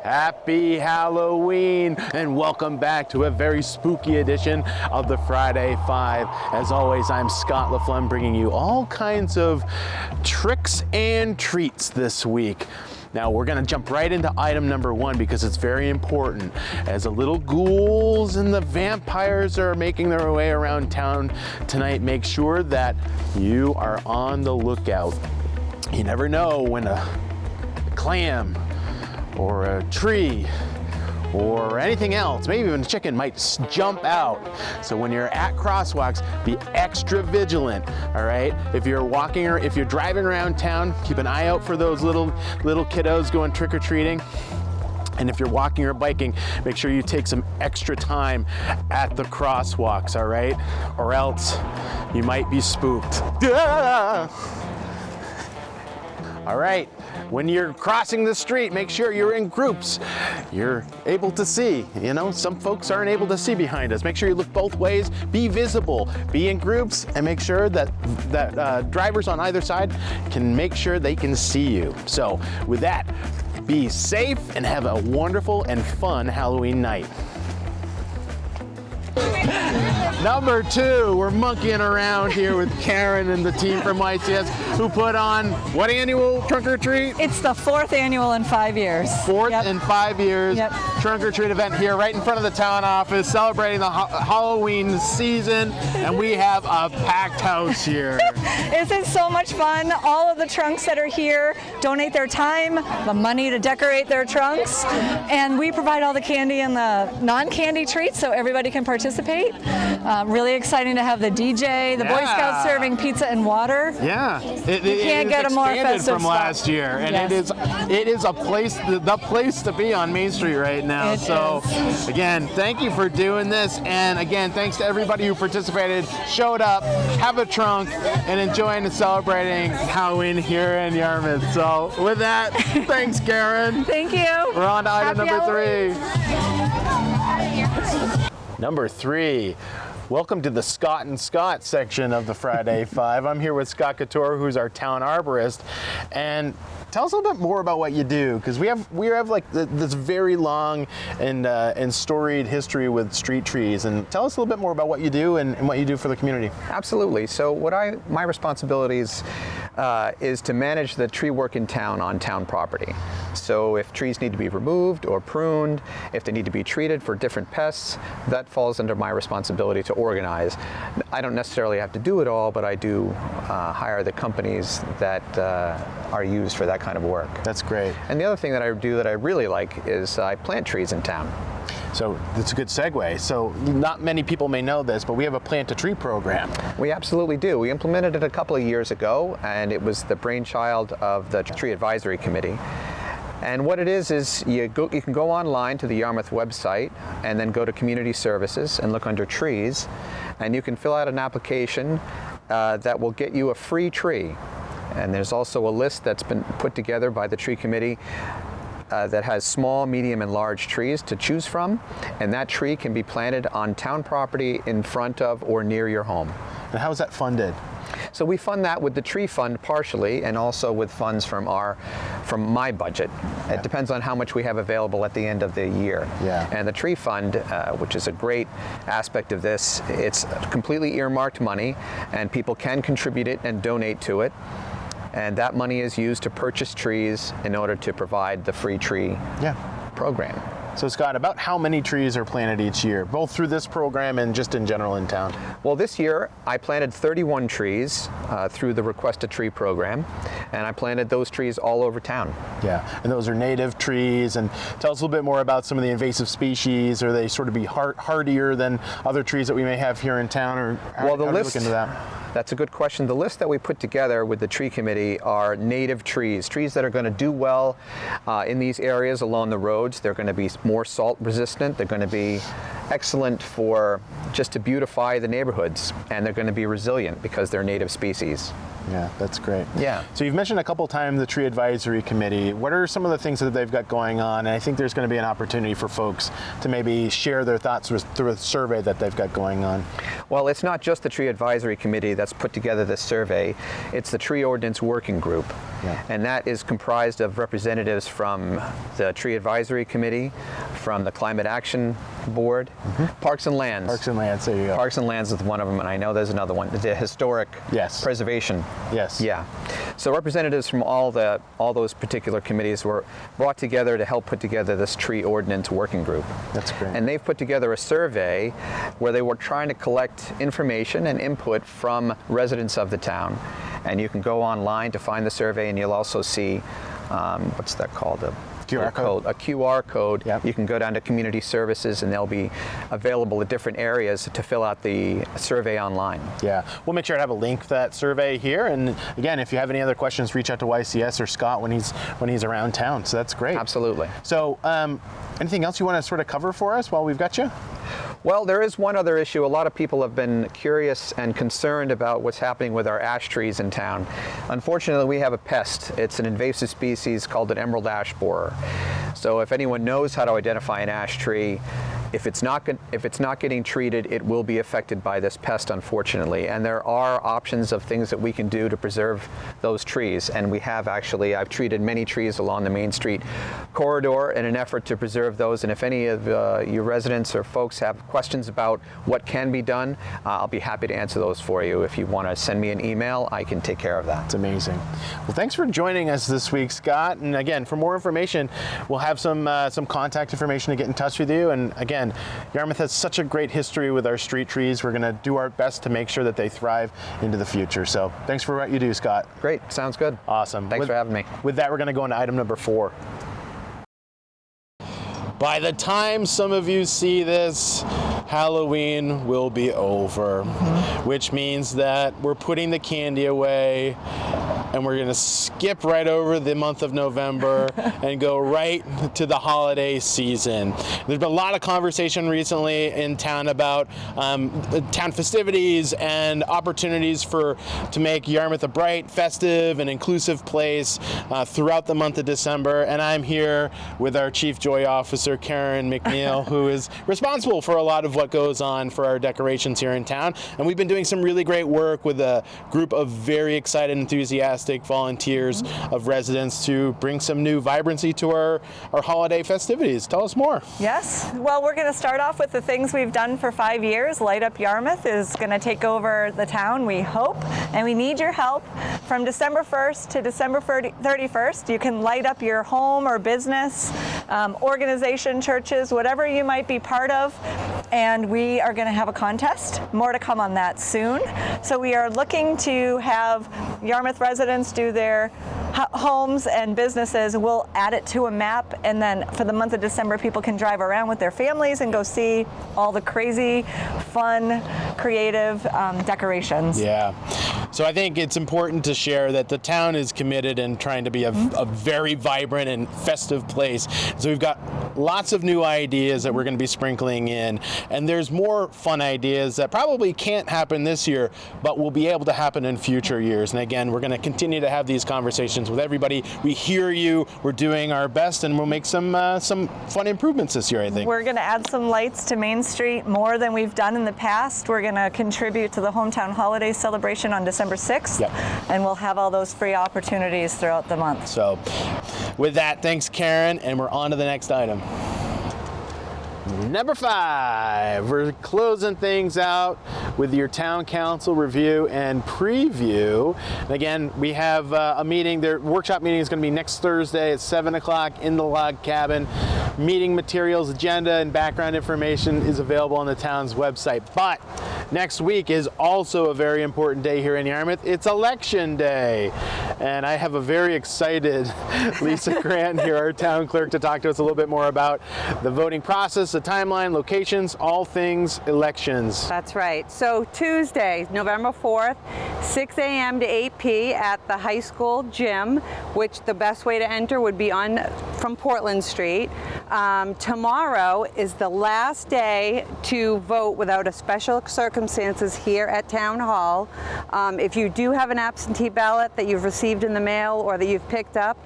Happy Halloween and welcome back to a very spooky edition of the Friday 5. As always, I'm Scott LaFlamme bringing you all kinds of tricks and treats this week. Now we're gonna jump right into item number 1 because it's very important. As the little ghouls and the vampires are making their way around town tonight, make sure that you are on the lookout. You never know when a clam or a tree or anything else, maybe even a chicken, might jump out. So when you're at crosswalks, be extra vigilant, all right? If you're walking or if you're driving around town, keep an eye out for those little kiddos going trick-or-treating. And if you're walking or biking, make sure you take some extra time at the crosswalks, all right? Or else you might be spooked. All right, when you're crossing the street, make sure you're in groups. You're able to see, you know, some folks aren't able to see behind us. Make sure you look both ways, be visible, be in groups, and make sure that drivers on either side can make sure they can see you. So with that, be safe and have a wonderful and fun Halloween night. Number 2, we're monkeying around here with Karen and the team from YCS who put on what annual trunk or treat? It's the 4th annual in 5 years. 4th in 5 years. Yep. Trunk or treat event here right in front of the town office, celebrating the Halloween season, and we have a packed house here. Isn't it so much fun? All of the trunks that are here donate their time, the money to decorate their trunks, and we provide all the candy and the non-candy treats so everybody can participate. Really exciting to have the DJ, the Boy Scouts serving pizza and water. Yeah, you can't get a more festive from last year, and yes. it is a place, the place to be on Main Street right now. Again, thank you for doing this, and again, thanks to everybody who participated, showed up, have a trunk, and enjoying and celebrating Halloween here in Yarmouth. So with that, thanks, Karen. Thank you. We're on to item Happy number Halloween. 3. Number 3. Welcome to the Scott and Scott section of the Friday 5. I'm here with Scott Couture, who's our town arborist, and tell us a little bit more about what you do, because we have like this very long and storied history with street trees. And tell us a little bit more about what you do and what you do for the community. Absolutely. So my responsibilities is to manage the tree work in town on town property. So if trees need to be removed or pruned, if they need to be treated for different pests, that falls under my responsibility to organize. I don't necessarily have to do it all, but I do hire the companies that are used for that kind of work. That's great. And the other thing that I do that I really like is I plant trees in town. So that's a good segue. So not many people may know this, but we have a plant a tree program. We absolutely do. We implemented it a couple of years ago, and it was the brainchild of the Tree Advisory Committee. And what it is you can go online to the Yarmouth website and then go to Community Services and look under Trees, and you can fill out an application that will get you a free tree. And there's also a list that's been put together by the Tree Committee that has small, medium, and large trees to choose from, and that tree can be planted on town property in front of or near your home. And how is that funded? So we fund that with the tree fund partially, and also with funds from my budget. It depends on how much we have available at the end of the year. Yeah. And the tree fund, which is a great aspect of this, it's completely earmarked money, and people can contribute it and donate to it. And that money is used to purchase trees in order to provide the free tree program. So Scott, about how many trees are planted each year, both through this program and just in general in town? Well, this year I planted 31 trees through the Request a Tree program, and I planted those trees all over town. Yeah, and those are native trees. And tell us a little bit more about some of the invasive species. Are they sort of be hardier than other trees that we may have here in town, or how do you look into that? That's a good question. The list that we put together with the tree committee are native trees that are going to do well in these areas along the roads. They're going to be more salt resistant. They're going to be excellent for just to beautify the neighborhoods, and they're going to be resilient because they're native species. Yeah, that's great. Yeah. So you've mentioned a couple times the Tree Advisory Committee. What are some of the things that they've got going on? And I think there's going to be an opportunity for folks to maybe share their thoughts through a survey that they've got going on. Well, it's not just the Tree Advisory Committee that's put together this survey. It's the Tree Ordinance Working Group. Yeah. And that is comprised of representatives from the Tree Advisory Committee, from the Climate Action Board, Parks and Lands. Parks and Lands, there you go. Parks and Lands is one of them, and I know there's another one, the Historic Preservation. Yes. Yeah. So representatives from all those particular committees were brought together to help put together this Tree Ordinance Working Group. That's great. And they've put together a survey where they were trying to collect information and input from residents of the town. And you can go online to find the survey, and you'll also see, what's that called? QR code. A QR code. Yep. You can go down to community services, and they'll be available at different areas to fill out the survey online. Yeah, we'll make sure to have a link to that survey here. And again, if you have any other questions, reach out to YCS or Scott when he's around town. So that's great. Absolutely. So anything else you want to sort of cover for us while we've got you? Well, there is one other issue. A lot of people have been curious and concerned about what's happening with our ash trees in town. Unfortunately, we have a pest. It's an invasive species called an emerald ash borer. So if anyone knows how to identify an ash tree, if it's not getting treated, it will be affected by this pest, unfortunately. And there are options of things that we can do to preserve those trees. And we have actually, I've treated many trees along the Main Street corridor in an effort to preserve those. And if any of your residents or folks have questions about what can be done, I'll be happy to answer those for you. If you want to send me an email, I can take care of that. It's amazing. Well, thanks for joining us this week, Scott. And again, for more information, we'll have some contact information to get in touch with you. And again, Yarmouth has such a great history with our street trees. We're going to do our best to make sure that they thrive into the future. So thanks for what you do, Scott. Great. Sounds good. Awesome. Thanks for having me. With that, we're going to go into item number 4. By the time some of you see this, Halloween will be over, which means that we're putting the candy away and we're going to skip right over the month of November and go right to the holiday season. There's been a lot of conversation recently in town about town festivities and opportunities to make Yarmouth a bright, festive, and inclusive place throughout the month of December. And I'm here with our Chief Joy Officer, Karen McNeil, who is responsible for a lot of what goes on for our decorations here in town. And we've been doing some really great work with a group of very excited, enthusiastic volunteers of residents to bring some new vibrancy to our holiday festivities. Tell us more. Yes. Well, we're going to start off with the things we've done for 5 years. Light Up Yarmouth is going to take over the town, we hope, and we need your help. From December 1st to December 31st, you can light up your home or business, organization, churches, whatever you might be part of, and we are going to have a contest. More to come on that soon. So we are looking to have Yarmouth residents do their homes and businesses. We'll add it to a map, and then for the month of December, people can drive around with their families and go see all the crazy, fun, creative decorations. Yeah. So I think it's important to share that the town is committed in trying to be a very vibrant and festive place. So we've got lots of new ideas that we're going to be sprinkling in, and there's more fun ideas that probably can't happen this year, but will be able to happen in future years. And again, we're going to continue to have these conversations with everybody. We hear you, we're doing our best, and we'll make some fun improvements this year, I think. We're going to add some lights to Main Street more than we've done in the past. We're going to contribute to the Hometown Holiday celebration on December 6th, Yep. and we'll have all those free opportunities throughout the month. So with that, thanks, Karen, and we're on to the next item. Number 5, we're closing things out with your town council review and preview. And again, we have a meeting. Their workshop meeting is going to be next Thursday at 7 o'clock in the log cabin. Meeting materials, agenda, and background information is available on the town's website. But next week is also a very important day here in Yarmouth. It's Election Day. And I have a very excited Lisa Grant here, our town clerk, to talk to us a little bit more about the voting process, the timeline, locations, all things elections. That's right. So Tuesday, November 4th, 6 a.m. to 8 p. at the high school gym, which the best way to enter would be from Portland Street. Tomorrow is the last day to vote without a special circumstances here at Town Hall. If you do have an absentee ballot that you've received in the mail or that you've picked up,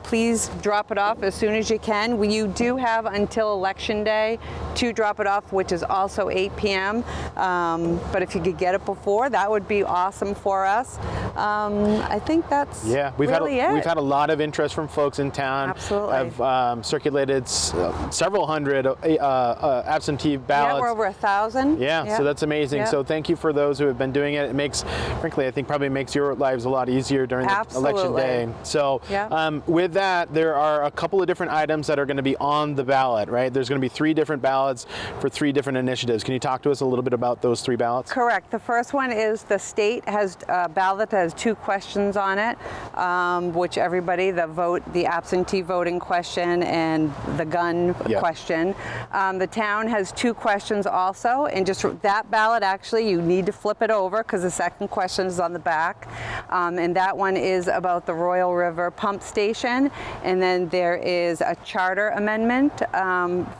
please drop it off as soon as you can. You do have until Election Day to drop it off, which is also 8 p.m. But if you could get it before, that would be awesome for us. I think that's we've really we've had a lot of interest from folks in town. Absolutely. I've circulated several hundred absentee ballots. Yeah, we're over 1,000. Yeah, so that's amazing. Yeah. So thank you for those who have been doing it. It makes, frankly, I think probably makes your lives a lot easier during the election day. So with that, there are a couple of different items that are going to be on the ballot, right? There's going to be 3 different ballots for 3 different initiatives. Can you talk to us a little bit about those 3 ballots? Correct. The first one is the state has a ballot that has 2 questions on it, which everybody, the absentee voting question and the gun question. The town has 2 questions also, and just that ballot, actually, you need to flip it over because the second question is on the back. And that one is about the Royal River pump station. And then there is a charter amendment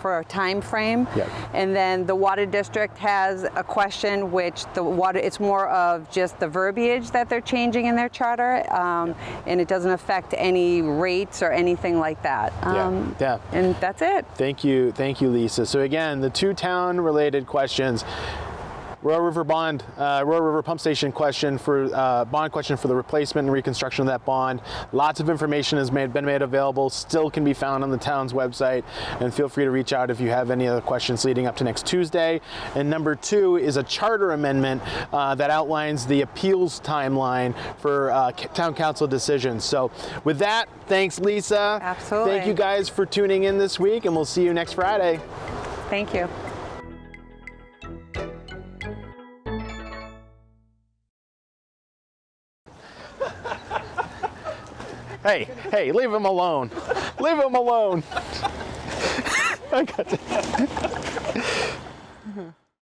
for a time frame. And then the water district has a question which it's more of just the verbiage that they're changing in their charter, and it doesn't affect any rates or anything like that. And that's it. Thank you, Lisa. So again, the 2 town-related questions. Royal River bond, Royal River pump station question for bond question for the replacement and reconstruction of that bond. Lots of information has been made available, still can be found on the town's website, and feel free to reach out if you have any other questions leading up to next Tuesday. And number 2 is a charter amendment that outlines the appeals timeline for town council decisions. So with that, thanks, Lisa. Absolutely. Thank you guys for tuning in this week, and we'll see you next Friday. Thank you. Hey, leave him alone. Leave him alone. I got to.